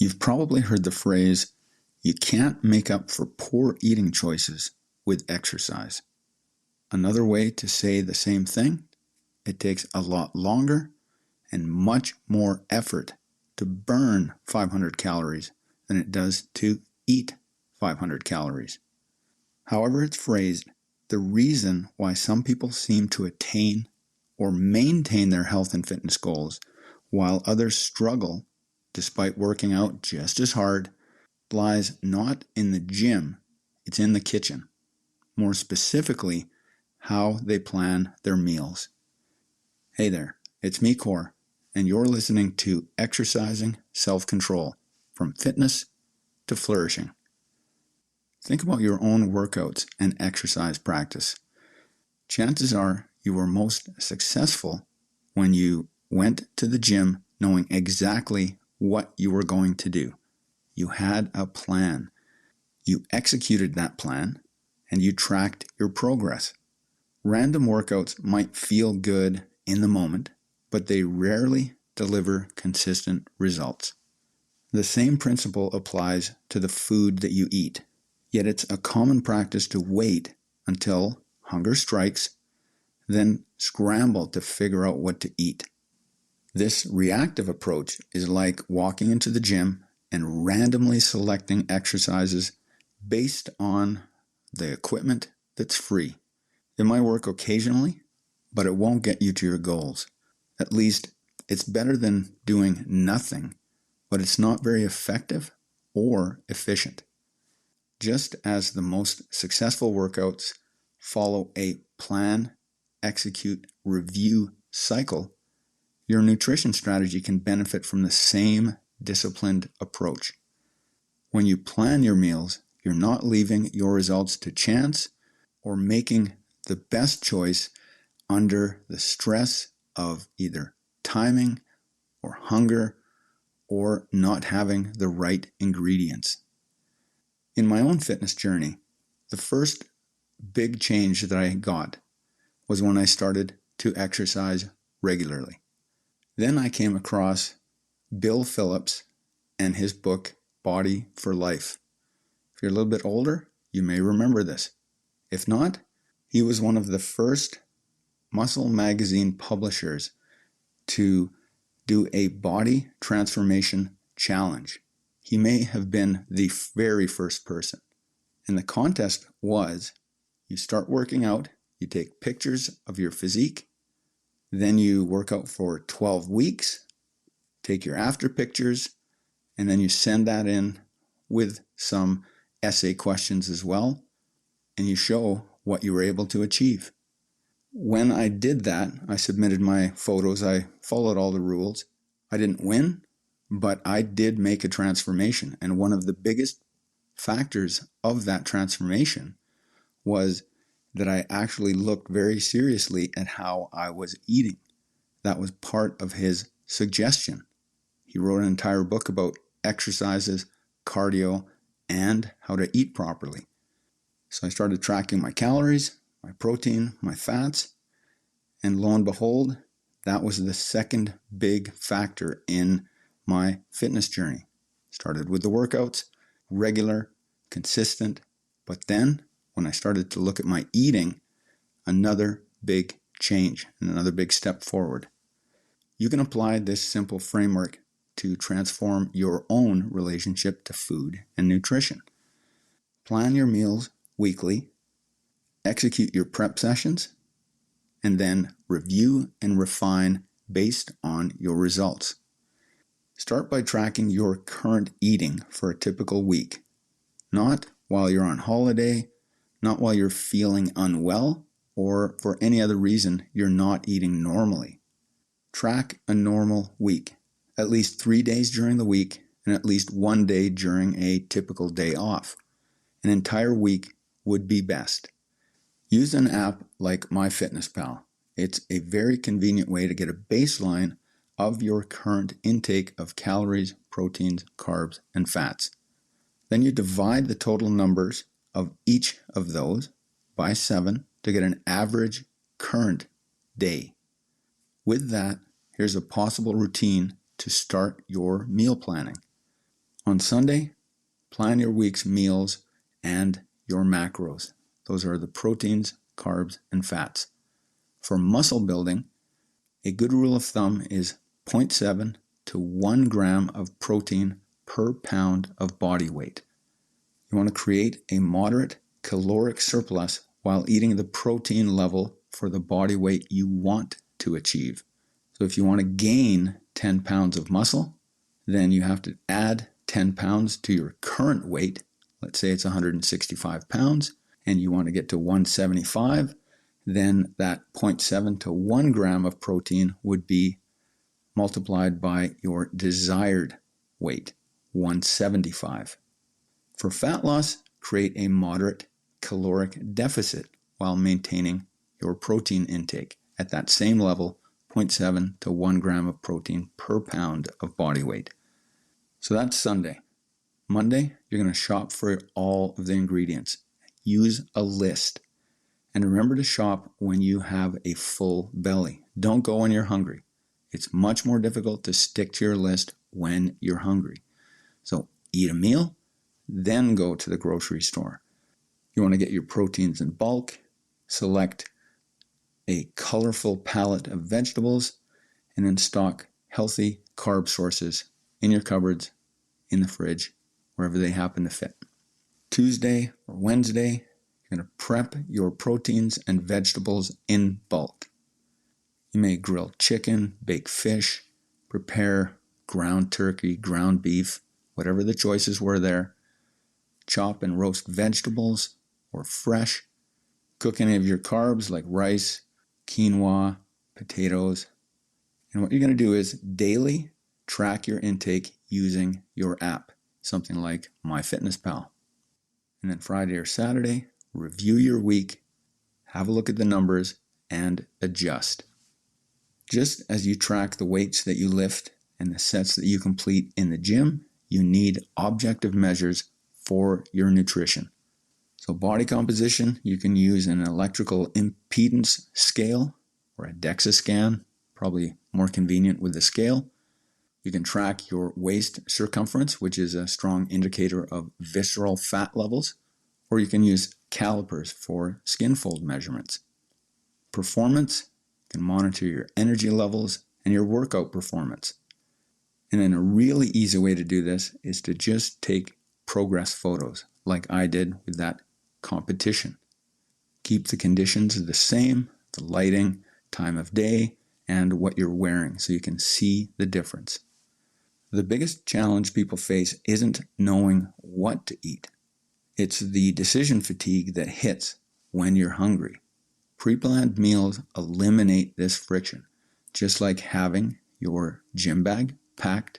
You've probably heard the phrase, you can't make up for poor eating choices with exercise. Another way to say the same thing, it takes a lot longer and much more effort to burn 500 calories than it does to eat 500 calories. However it's phrased, the reason why some people seem to attain or maintain their health and fitness goals while others struggle despite working out just as hard lies not in the gym, it's in the kitchen. More specifically, how they plan their meals. Hey there, it's me, Core, and you're listening to Exercising Self-Control, from Fitness to Flourishing. Think about your own workouts and exercise practice. Chances are you were most successful when you went to the gym knowing exactly what you were going to do. You had a plan. You executed that plan, and you tracked your progress. Random workouts might feel good in the moment, but they rarely deliver consistent results. The same principle applies to the food that you eat, yet it's a common practice to wait until hunger strikes, then scramble to figure out what to eat. This reactive approach is like walking into the gym and randomly selecting exercises based on the equipment that's free. It might work occasionally, but it won't get you to your goals. At least, it's better than doing nothing, but it's not very effective or efficient. Just as the most successful workouts follow a plan, execute, review cycle, your nutrition strategy can benefit from the same disciplined approach. When you plan your meals, you're not leaving your results to chance or making the best choice under the stress of either timing or hunger or not having the right ingredients. In my own fitness journey, the first big change that I got was when I started to exercise regularly. Then I came across Bill Phillips and his book, Body for Life. If you're a little bit older, you may remember this. If not, he was one of the first muscle magazine publishers to do a body transformation challenge. He may have been the very first person. And the contest was, you start working out, you take pictures of your physique, then you work out for 12 weeks, take your after pictures, and then you send that in with some essay questions as well, and you show what you were able to achieve. When I did that, I submitted my photos, I followed all the rules. I didn't win, but I did make a transformation. And one of the biggest factors of that transformation was that I actually looked very seriously at how I was eating. That was part of his suggestion. He wrote an entire book about exercises, cardio, and how to eat properly. So I started tracking my calories, my protein, my fats, and lo and behold, that was the second big factor in my fitness journey. Started with the workouts, regular, consistent, but then when I started to look at my eating, another big change and another big step forward. You can apply this simple framework to transform your own relationship to food and nutrition. Plan your meals weekly, execute your prep sessions, and then review and refine based on your results. Start by tracking your current eating for a typical week, not while you're on holiday, not while you're feeling unwell, or for any other reason you're not eating normally. Track a normal week, at least 3 days during the week and at least 1 day during a typical day off. An entire week would be best. Use an app like MyFitnessPal. It's a very convenient way to get a baseline of your current intake of calories, proteins, carbs, and fats. Then you divide the total numbers of each of those by 7 to get an average current day. With that, here's a possible routine to start your meal planning. On Sunday, plan your week's meals and your macros. Those are the proteins, carbs, and fats. For muscle building, a good rule of thumb is 0.7 to 1 gram of protein per pound of body weight. You want to create a moderate caloric surplus while eating the protein level for the body weight you want to achieve. So if you want to gain 10 pounds of muscle, then you have to add 10 pounds to your current weight. Let's say it's 165 pounds and you want to get to 175, then that 0.7 to 1 gram of protein would be multiplied by your desired weight, 175. For fat loss, create a moderate caloric deficit while maintaining your protein intake at that same level, 0.7 to 1 gram of protein per pound of body weight. So that's Sunday. Monday, you're going to shop for all of the ingredients. Use a list. And remember to shop when you have a full belly. Don't go when you're hungry. It's much more difficult to stick to your list when you're hungry. So eat a meal, then go to the grocery store. You want to get your proteins in bulk, select a colorful palette of vegetables, and then stock healthy carb sources in your cupboards, in the fridge, wherever they happen to fit. Tuesday or Wednesday, you're going to prep your proteins and vegetables in bulk. You may grill chicken, bake fish, prepare ground turkey, ground beef, whatever the choices were there. Chop and roast vegetables or fresh. Cook any of your carbs like rice, quinoa, potatoes. And what you're going to do is daily track your intake using your app, something like MyFitnessPal. And then Friday or Saturday, review your week, have a look at the numbers, and adjust. Just as you track the weights that you lift and the sets that you complete in the gym, you need objective measures for your nutrition. So body composition, you can use an electrical impedance scale or a DEXA scan, probably more convenient with the scale. You can track your waist circumference, which is a strong indicator of visceral fat levels, or you can use calipers for skin fold measurements. Performance, you can monitor your energy levels and your workout performance. And then a really easy way to do this is to just take progress photos, like I did with that competition. Keep the conditions the same, the lighting, time of day, and what you're wearing so you can see the difference. The biggest challenge people face isn't knowing what to eat. It's the decision fatigue that hits when you're hungry. Pre-planned meals eliminate this friction, just like having your gym bag packed,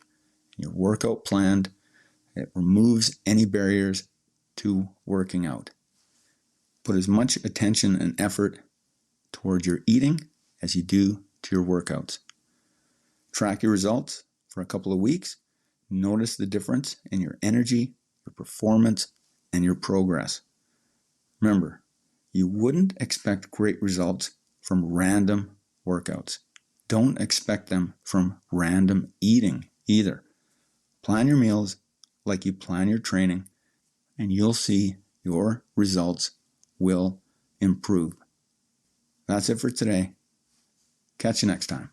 your workout planned. It removes any barriers to working out. Put as much attention and effort toward your eating as you do to your workouts. Track your results for a couple of weeks. Notice the difference in your energy, your performance, and your progress. Remember, you wouldn't expect great results from random workouts. Don't expect them from random eating either. Plan your meals like you plan your training, and you'll see your results will improve. That's it for today. Catch you next time.